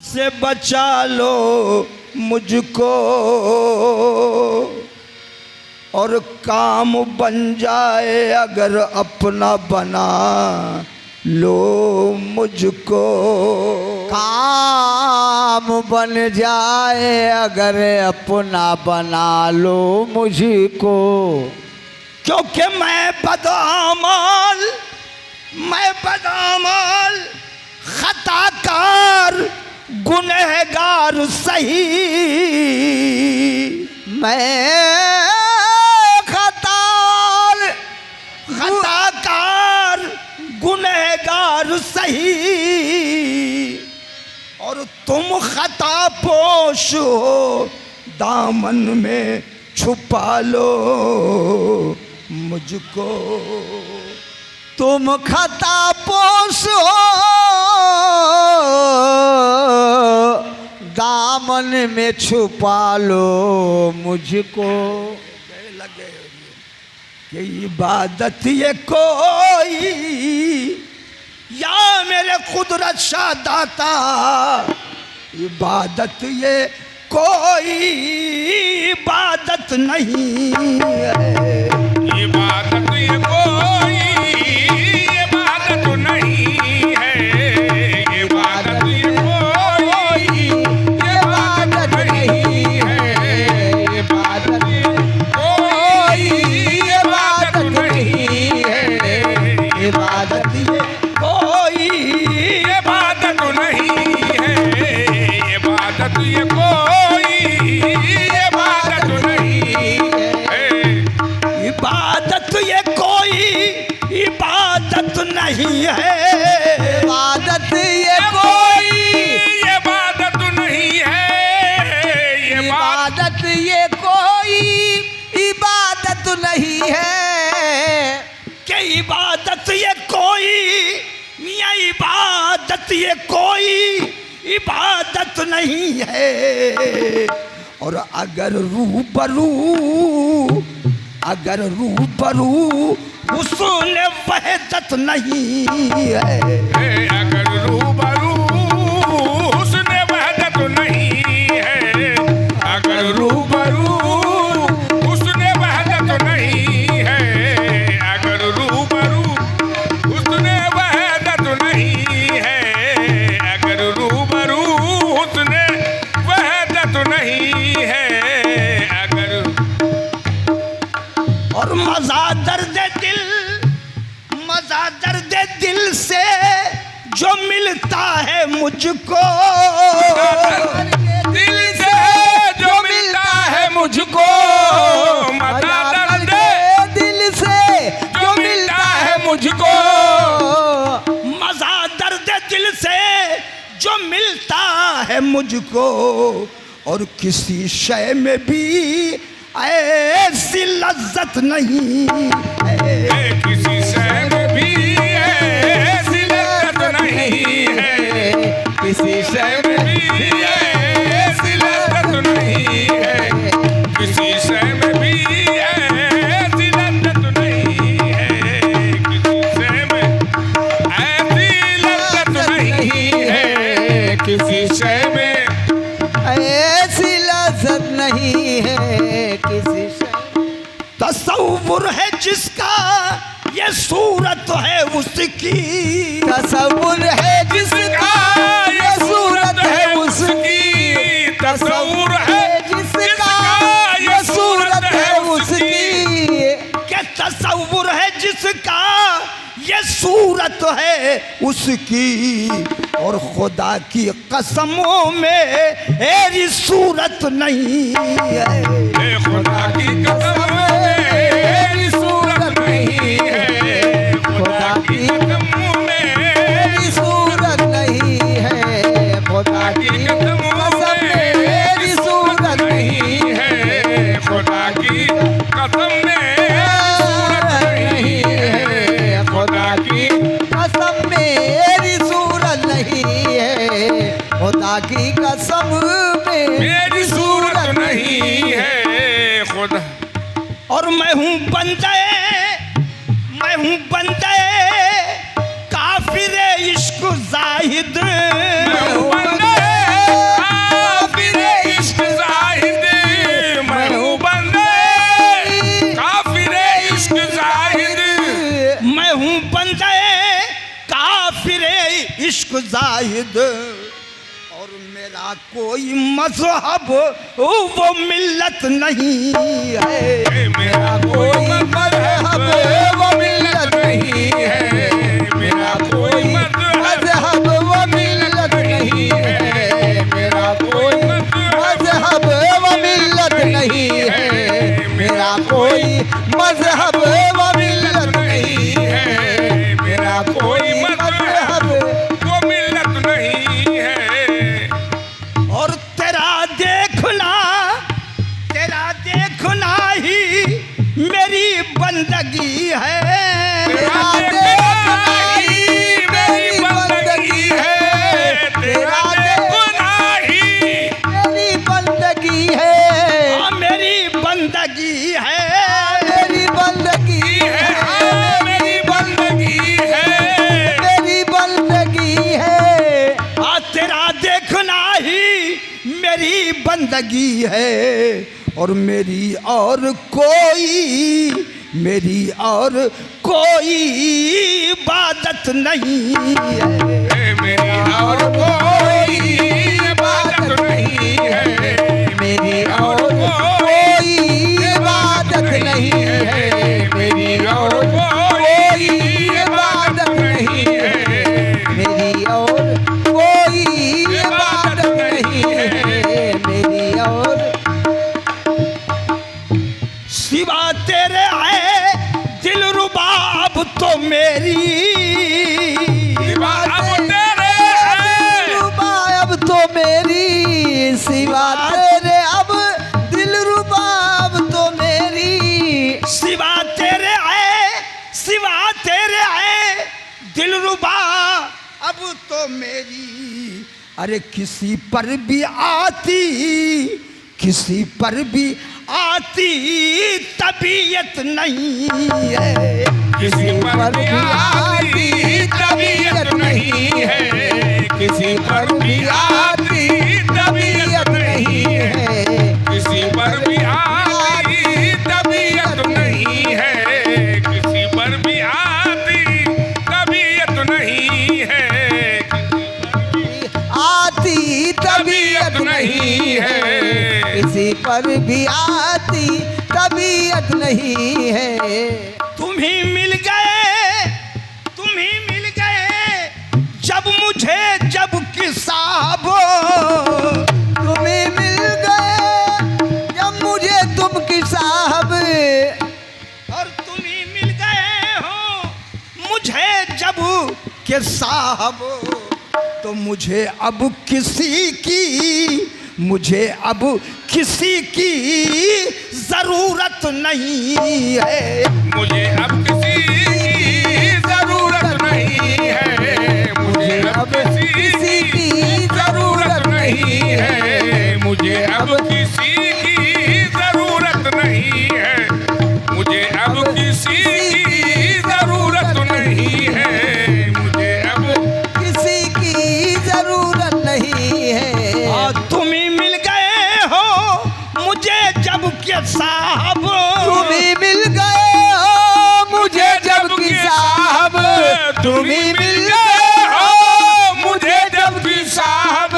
से बचा लो मुझको और काम बन जाए अगर अपना बना लो मुझको। काम बन जाए अगर अपना बना लो मुझको। क्योंकि मैं बदअमल खताकार गुनहगार सही। मैं खताकार गुनहगार सही और तुम खता पोश हो दामन में छुपा लो मुझको। तुम खता पोश हो दामन में छुपा लो मुझको। लगे कि इबादत ये कोई या मेरे कुदरत शाह दाता, इबादत ये कोई इबादत नहीं है। इबादत ये कोई इबादत नहीं है। इबादत ये कोई इबादत नहीं है। इबादत ये कोई इबादत नहीं है। इबादत ये कोई इबादत नहीं है। इबादत ये कोई इबादत नहीं है। इबादत ये कोई इबादत नहीं है। इबादत ये कोई इबादत नहीं है। इबादत ये कोई इबादत नहीं है। कि इबादत ये कोई मियाँ इबादत ये कोई इबादत नहीं है। और अगर रूबरू हुस्न वहदत नहीं है। अगर रूबरू हुस्न वहदत नहीं है। अगर रूबरू हुस्न वहदत नहीं है। अगर रूबरू हुस्न वहदत नहीं है। अगर रूबरू हुस्न वहदत नहीं है। अगर और मजा दर्द दिल से जो मिलता है मुझको, दिल से जो मिलता है मुझको। मजा दर्द दिल से जो मिलता है मुझको। मजा दर्द दिल से जो मिलता है मुझको। और किसी शय में भी ऐसी लज्जत नहीं है। किसी शय में भी ऐसी लज्जत नहीं है। किसी शय में भी ऐसी लज्जत नहीं है। किसी शय में भी ऐसी लज्जत नहीं है। किसी शय में ऐसी लज्जत नहीं है। किसी शय में ऐसी लज्जत नहीं है। किसी तसव्वुर है जिसका ये सूरत है उसकी। तसव्वुर है जिसका ये सूरत है उसकी। तसव्वुर है जिसका ये सूरत है उसकी। क्या तसव्वुर है जिसका ये सूरत है उसकी। और खुदा की कसमों में मेरी सूरत नहीं है। खुदा की कसम मेरी सूरत नहीं है। खुदा की कसम मेरी सूरत नहीं है। खुदा की कसम मेरी सूरत नहीं है। खुदा की कसम मेरी सूरत नहीं है। खुदा की कसम मेरी सूरत नहीं है। खुदा की कसम मेरी सूरत नहीं है। खुदा और मैं हूँ बंदे काफिर इश्क जाहिद। मैं हूँ बंदे वाहिद और मेरा कोई मजहब वो मिल्लत नहीं है। मेरा कोई मजहब वो मिल्लत नहीं है, मेरा कोई मजहब वो मिल्लत नहीं है, मेरा कोई मजहब व मिल्लत नहीं है, मेरा कोई मजहब व मिल्लत नहीं है, मेरा कोई मजहब वो मिल्लत नहीं है। और तेरा देखना ही मेरी बंदगी है। तेरा देखना ही मेरी बंदगी है, तेरा देखना ही मेरी बंदगी है, हाँ मेरी बंदगी है, मेरी बंदगी है, मेरी बंदगी है, मेरी बंदगी है। हाँ तेरा देखना ही मेरी बंदगी है। और मेरी और कोई इबादत नहीं है। मेरी और कोई इबादत नहीं है, मेरी और कोई इबादत नहीं है, मेरी और कोई इबादत नहीं है, मेरी और कोई इबादत नहीं है, मेरी और सिवा तेरे है दिलरुबा अब तो मेरी। अब तेरे है अब तो मेरी, सिवा तेरे अब दिलरुबा अब तो मेरी, सिवा तेरे है दिलरुबा अब तो मेरी। अरे किसी पर भी आती तबीयत नहीं है। किसी पर भी आती तबीयत नहीं है, किसी पर भी आती तबीयत नहीं है, किसी पर भी आती तबीयत नहीं है, किसी पर भी आती तबीयत नहीं है, आती तबीयत नहीं है। किसी पर भी आती तबीयत नहीं है। तुम ही मिल गए जब कि साहब तुम्हें मिल गए जब मुझे तुम की साहब, और तुम ही मिल गए हो मुझे जब के साहब। तो मुझे अब किसी की जरूरत नहीं है। मुझे अब किसी की जरूरत नहीं है, मुझे अब किसी की जरूरत नहीं है, मुझे अब किसी की जरूरत नहीं है, मुझे अब किसी की जरूरत नहीं है, मुझे अब किसी की जरूरत नहीं है। तुम ही मिल गए हो मुझे जब के साहब, तुम ही मिल गए हो मुझे जब की साहब, तुम ही मिल गए हो मुझे जब की साहब,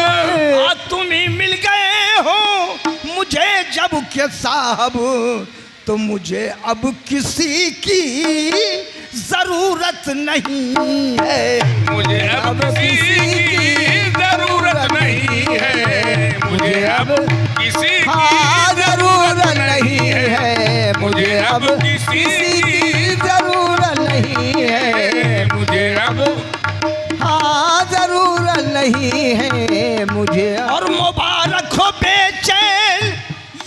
तुम ही मिल गए हो मुझे जब के साहब। तो मुझे अब किसी की जरूरत नहीं है। मुझे अब किसी की जरूरत नहीं है, मुझे अब किसी की जरूरत नहीं है, मुझे अब किसी की जरूरत नहीं है, मुझे अब जरूरत नहीं है मुझे। और मुबारक हो बेचैन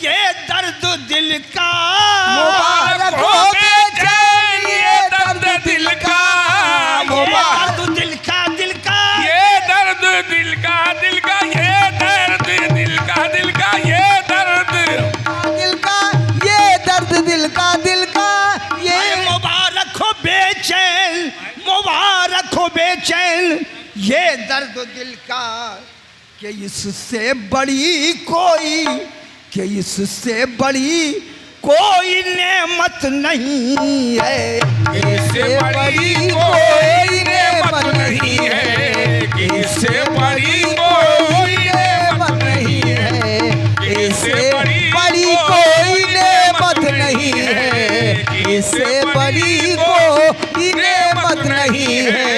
ये दर्द दिल का, मुबारक हो बेचैन ये दर्द दिल का, मुबारक दिल का ये दर्द दिल का, दिल का ये दर्द दिल का, दिल का ये दर्द दिल का, ये दर्द दिल का, दिल का ये मुबारक हो बेचैन ये दर्द दिल का। कि इससे बड़ी कोई नेमत नहीं है। इससे बड़ी कोई नेमत नहीं है, इससे बड़ी कोई नेमत नहीं है, इससे बड़ी कोई नेमत नहीं है, इससे बड़ी कोई नेमत नहीं है,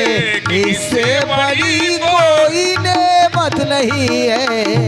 इससे बड़ी कोई नेमत नहीं है।